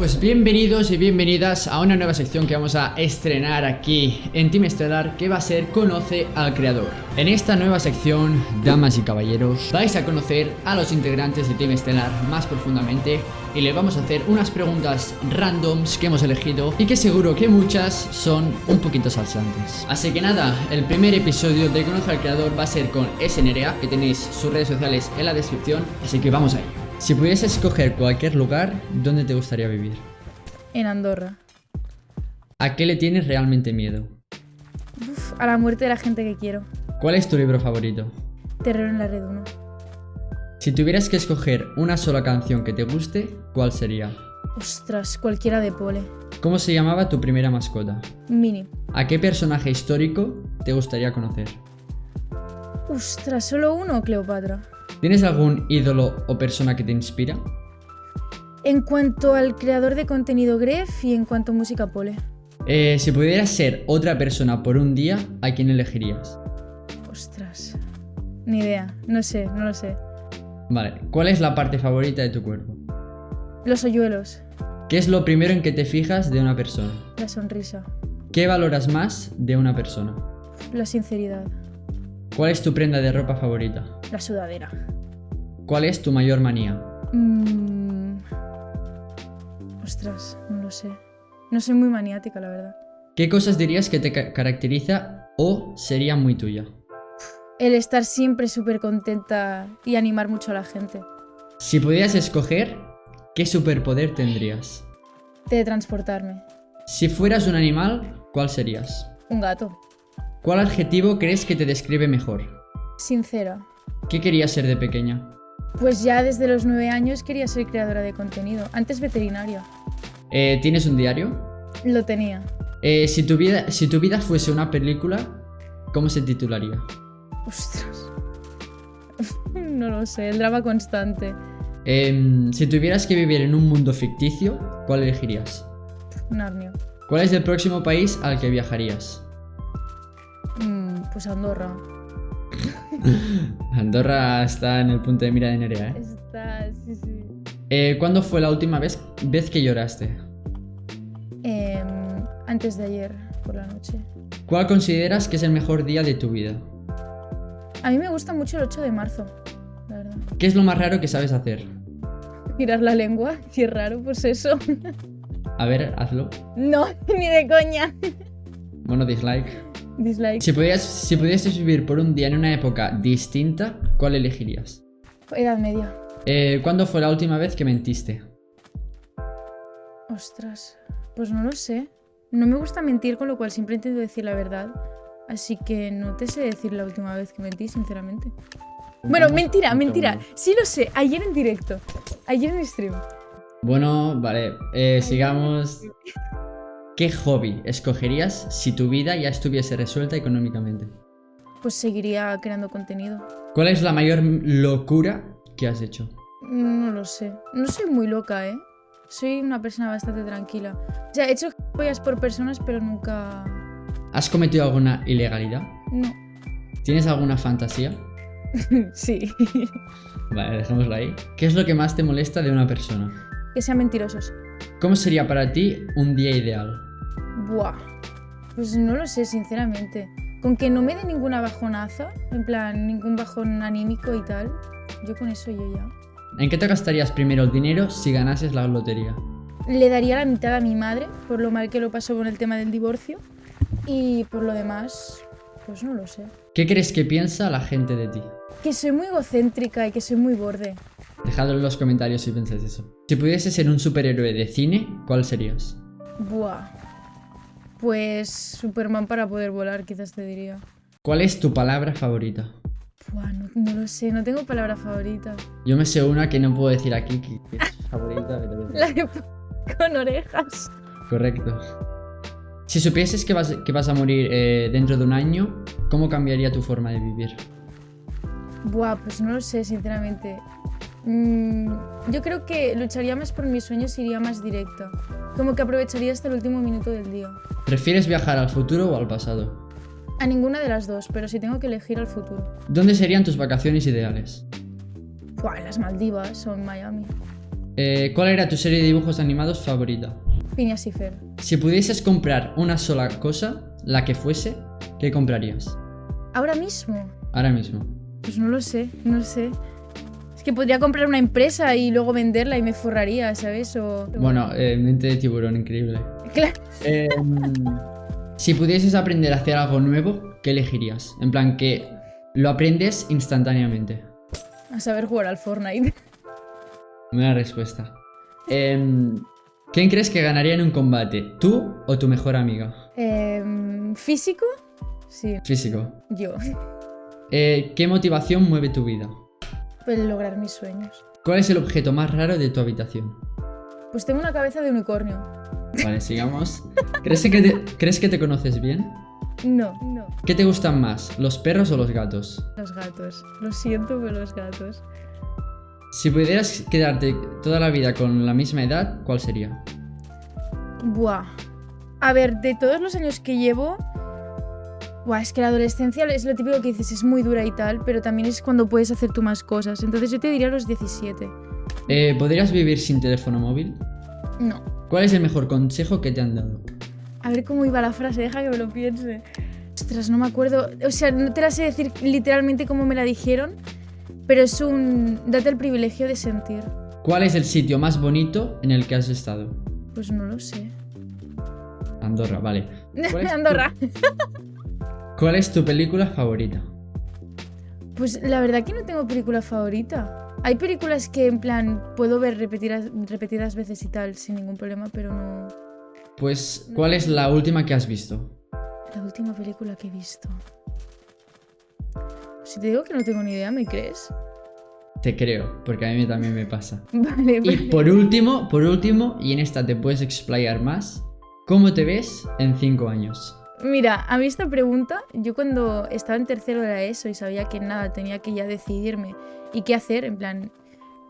Pues bienvenidos y bienvenidas a una nueva sección que vamos a estrenar aquí en Team Stellar, que va a ser Conoce al Creador. En esta nueva sección, damas y caballeros, vais a conocer a los integrantes de Team Stellar más profundamente y les vamos a hacer unas preguntas randoms que hemos elegido y que seguro que muchas son un poquito salsantes. Así que nada, el primer episodio de Conoce al Creador va a ser con SNRA, que tenéis sus redes sociales en la descripción, así que vamos a ello. Si pudieses escoger cualquier lugar, ¿dónde te gustaría vivir? En Andorra. ¿A qué le tienes realmente miedo? A la muerte de la gente que quiero. ¿Cuál es tu libro favorito? Terror en la Red 1. Si tuvieras que escoger una sola canción que te guste, ¿cuál sería? Ostras, cualquiera de Pole. ¿Cómo se llamaba tu primera mascota? Mini. ¿A qué personaje histórico te gustaría conocer? Ostras, ¿solo uno o Cleopatra? ¿Tienes algún ídolo o persona que te inspira? En cuanto al creador de contenido Gref y en cuanto a música Pole. Si pudieras ser otra persona por un día, ¿a quién elegirías? Ostras, ni idea, no lo sé. Vale, ¿cuál es la parte favorita de tu cuerpo? Los hoyuelos. ¿Qué es lo primero en que te fijas de una persona? La sonrisa. ¿Qué valoras más de una persona? La sinceridad. ¿Cuál es tu prenda de ropa favorita? La sudadera. ¿Cuál es tu mayor manía? Ostras, no lo sé. No soy muy maniática, la verdad. ¿Qué cosas dirías que te caracteriza o sería muy tuya? El estar siempre súper contenta y animar mucho a la gente. Si pudieras escoger, ¿qué superpoder tendrías? Teletransportarme. Si fueras un animal, ¿cuál serías? Un gato. ¿Cuál adjetivo crees que te describe mejor? Sincera. ¿Qué querías ser de pequeña? Pues ya desde los 9 años quería ser creadora de contenido. Antes veterinaria. ¿Tienes un diario? Lo tenía. Si tu vida fuese una película, ¿cómo se titularía? Ostras. No lo sé, el drama constante. Si tuvieras que vivir en un mundo ficticio, ¿cuál elegirías? Narnia. ¿Cuál es el próximo país al que viajarías? Pues Andorra. Andorra está en el punto de mira de Nerea, ¿eh? Está, sí. ¿Cuándo fue la última vez que lloraste? Antes de ayer, por la noche. ¿Cuál consideras que es el mejor día de tu vida? A mí me gusta mucho el 8 de marzo, la verdad. ¿Qué es lo más raro que sabes hacer? Mirar la lengua, si es raro, pues eso. A ver, hazlo. No, ni de coña. Bueno, dislike. Dislike. Si pudieses vivir por un día en una época distinta, ¿cuál elegirías? Edad media. ¿Cuándo fue la última vez que mentiste? Ostras, pues no lo sé. No me gusta mentir, con lo cual siempre intento decir la verdad. Así que no te sé decir la última vez que mentí, sinceramente. Bueno, mentira. Sí lo sé, ayer en directo. Ayer en stream. Bueno, vale. Sigamos. ¿Qué hobby escogerías si tu vida ya estuviese resuelta económicamente? Pues seguiría creando contenido. ¿Cuál es la mayor locura que has hecho? No lo sé. No soy muy loca, ¿eh? Soy una persona bastante tranquila. O sea, he hecho pollas por personas, pero nunca... ¿Has cometido alguna ilegalidad? No. ¿Tienes alguna fantasía? Sí. Vale, dejémoslo ahí. ¿Qué es lo que más te molesta de una persona? Que sean mentirosos. ¿Cómo sería para ti un día ideal? Buah. Pues no lo sé, sinceramente. Con que no me dé ninguna bajonaza, en plan, ningún bajón anímico y tal, yo con eso yo ya. ¿En qué te gastarías primero el dinero si ganases la lotería? Le daría la mitad a mi madre, por lo mal que lo pasó con el tema del divorcio. Y por lo demás, pues no lo sé. ¿Qué crees que piensa la gente de ti? Que soy muy egocéntrica y que soy muy borde. Dejadlo en los comentarios si pensáis eso. Si pudieses ser un superhéroe de cine, ¿cuál serías? Buah. Pues Superman para poder volar, quizás te diría. ¿Cuál es tu palabra favorita? Buah, no lo sé, no tengo palabra favorita. Yo me sé una que no puedo decir aquí, que es favorita. La de con orejas. Correcto. Si supieses que vas a morir dentro de un año, ¿cómo cambiaría tu forma de vivir? Buah, pues no lo sé, sinceramente. Yo creo que lucharía más por mis sueños y iría más directa. Como que aprovecharía hasta el último minuto del día. ¿Prefieres viajar al futuro o al pasado? A ninguna de las dos, pero si tengo que elegir al futuro. ¿Dónde serían tus vacaciones ideales? Buah, en las Maldivas o en Miami. ¿Cuál era tu serie de dibujos animados favorita? Phineas y Ferb. Si pudieses comprar una sola cosa, la que fuese, ¿qué comprarías? Ahora mismo. Ahora mismo. Pues no lo sé, no sé. Es que podría comprar una empresa y luego venderla y me forraría, ¿sabes? Bueno, mente de tiburón, increíble. Claro. Si pudieses aprender a hacer algo nuevo, ¿qué elegirías? En plan, que lo aprendes instantáneamente. A saber jugar al Fortnite. Buena respuesta. ¿Quién crees que ganaría en un combate? ¿Tú o tu mejor amiga? ¿Físico? Sí, Físico. yo. ¿Qué motivación mueve tu vida? Pues lograr mis sueños. ¿Cuál es el objeto más raro de tu habitación? Pues tengo una cabeza de unicornio. Vale, sigamos. ¿Crees que te conoces bien? No. ¿Qué te gustan más, los perros o los gatos? Los gatos. Lo siento, pero los gatos. Si pudieras quedarte toda la vida con la misma edad, ¿cuál sería? Buah. A ver, de todos los años que llevo... Buah, es que la adolescencia es lo típico que dices, es muy dura y tal, pero también es cuando puedes hacer tú más cosas. Entonces yo te diría los 17. ¿Podrías vivir sin teléfono móvil? No. ¿Cuál es el mejor consejo que te han dado? A ver cómo iba la frase, deja que me lo piense. Ostras, no me acuerdo. O sea, no te la sé decir literalmente cómo me la dijeron, pero es date el privilegio de sentir. ¿Cuál es el sitio más bonito en el que has estado? Pues no lo sé. Andorra, vale. Andorra. ¿Cuál es tu película favorita? Pues la verdad que no tengo película favorita. Hay películas que en plan puedo ver repetidas veces y tal sin ningún problema, pero no... Pues, ¿cuál es la última que has visto? La última película que he visto... Si te digo que no tengo ni idea, ¿me crees? Te creo, porque a mí también me pasa. Vale, Y por último, y en esta te puedes explayar más, ¿cómo te ves en 5 años? Mira, a mí esta pregunta, yo cuando estaba en tercero de la ESO y sabía que nada, tenía que ya decidirme y qué hacer, en plan,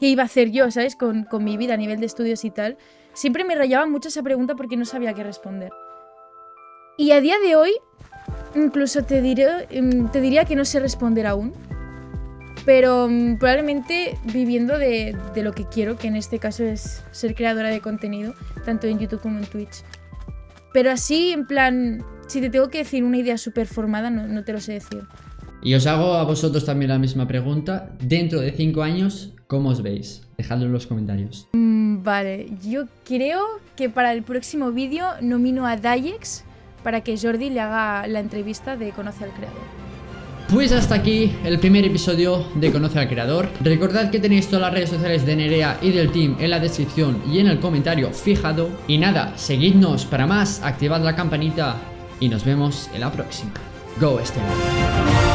qué iba a hacer yo, ¿sabes? Con mi vida a nivel de estudios y tal, siempre me rayaba mucho esa pregunta porque no sabía qué responder. Y a día de hoy, incluso te diría que no sé responder aún, pero probablemente viviendo de lo que quiero, que en este caso es ser creadora de contenido, tanto en YouTube como en Twitch. Pero así, en plan, si te tengo que decir una idea súper formada, no te lo sé decir. Y os hago a vosotros también la misma pregunta. Dentro de 5 años, ¿cómo os veis? Dejadlo en los comentarios. Vale, yo creo que para el próximo vídeo nomino a Dayex para que Jordi le haga la entrevista de Conoce al Creador. Pues hasta aquí el primer episodio de Conoce al Creador. Recordad que tenéis todas las redes sociales de Nerea y del team en la descripción y en el comentario fijado. Y nada, seguidnos para más, activad la campanita y nos vemos en la próxima. Go Estelar.